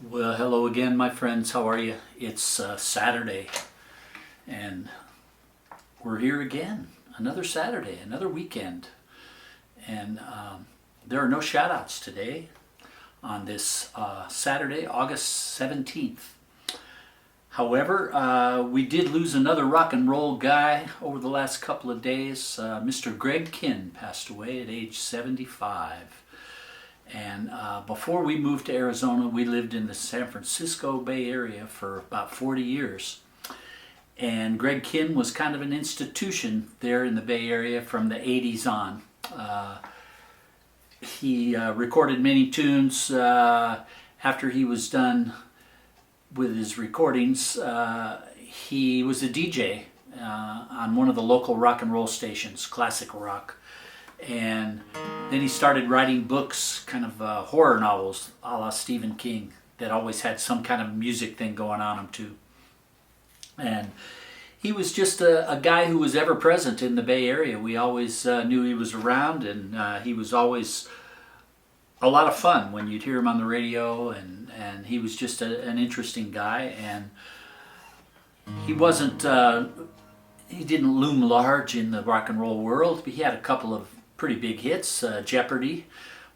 Well, hello again, my friends. How are you? It's Saturday, and we're here again. Another Saturday, another weekend. And there are no shout outs today on this Saturday, August 17th. However, we did lose another rock and roll guy over the last couple of days. Mr. Greg Kihn passed away at age 75. And before we moved to Arizona, we lived in the San Francisco Bay Area for about 40 years. And Greg Kihn was kind of an institution there in the Bay Area from the 80s on. He recorded many tunes. After he was done with his recordings, he was a DJ on one of the local rock and roll stations, classic rock. And then he started writing books, kind of horror novels a la Stephen King, that always had some kind of music thing going on them too. And he was just a guy who was ever present in the Bay Area. We always knew he was around, and he was always a lot of fun when you'd hear him on the radio, and he was just an interesting guy. And he wasn't, he didn't loom large in the rock and roll world, but he had a couple of pretty big hits. Jeopardy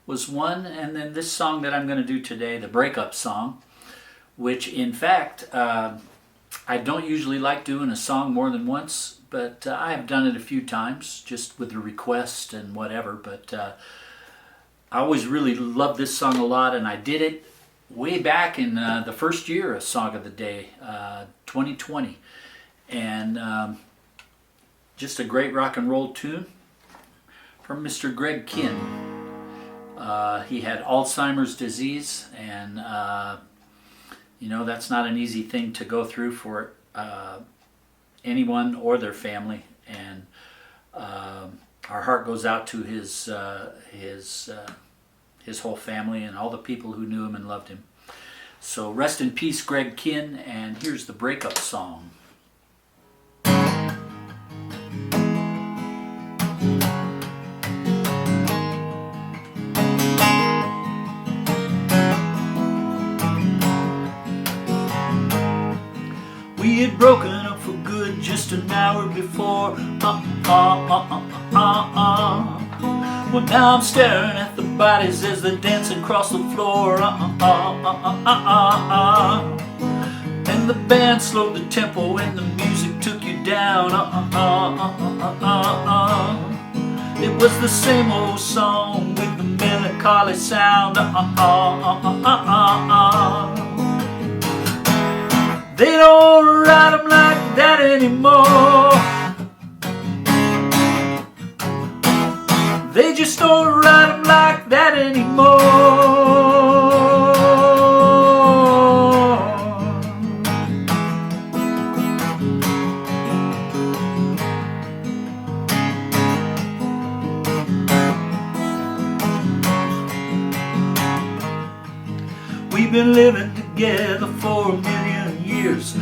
was one, and then this song that I'm going to do today, the Breakup song, which in fact I don't usually like doing a song more than once, but I have done it a few times just with the request and whatever. But I always really loved this song a lot, and I did it way back in the first year of Song of the Day, 2020, and just a great rock and roll tune from Mr. Greg Kihn. He had Alzheimer's disease, and you know, that's not an easy thing to go through for anyone or their family. And our heart goes out to his whole family and all the people who knew him and loved him. So rest in peace, Greg Kihn, and here's the Breakup song. We had broken up for good just an hour before. Well, now I'm staring at the bodies as they dance across the floor. And the band slowed the tempo and the music took you down. It was the same old song with the melancholy sound. They don't write them like that anymore. They just don't write them like that anymore. We've been living together for a million years.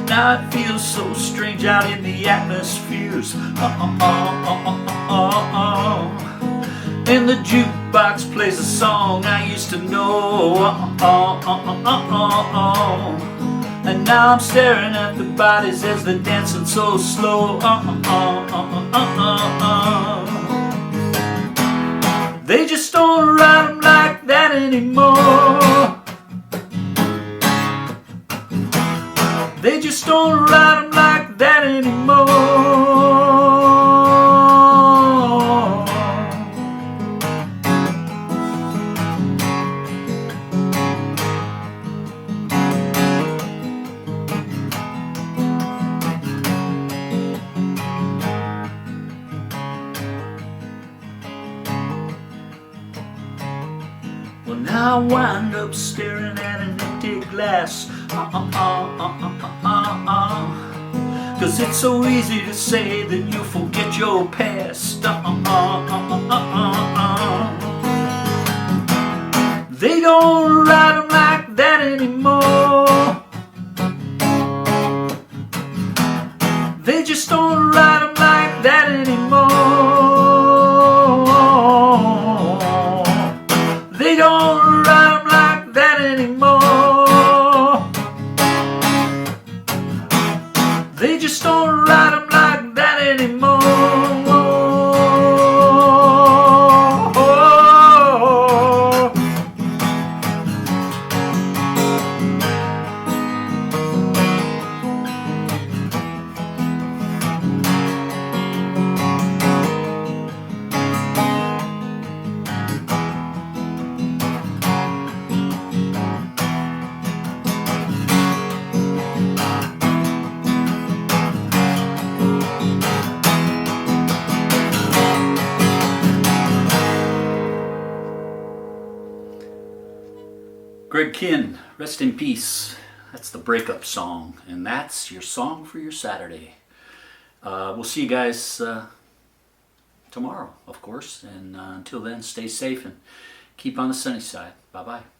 Now it feels so strange out in the atmospheres. And the jukebox plays a song I used to know. And now I'm staring at the bodies as they're dancing so slow. They just don't write them like that anymore. They just don't write them like that anymore. Well, now I wind up staring at an empty glass. 'Cause it's so easy to say that you forget your past. They don't write them like that anymore. They just don't write them like that anymore. don't write 'em like that anymore. They just don't write 'em like that anymore. Greg Kihn, rest in peace. That's the Breakup song, and that's your song for your Saturday. We'll see you guys tomorrow, of course, and until then, stay safe and keep on the sunny side. Bye-bye.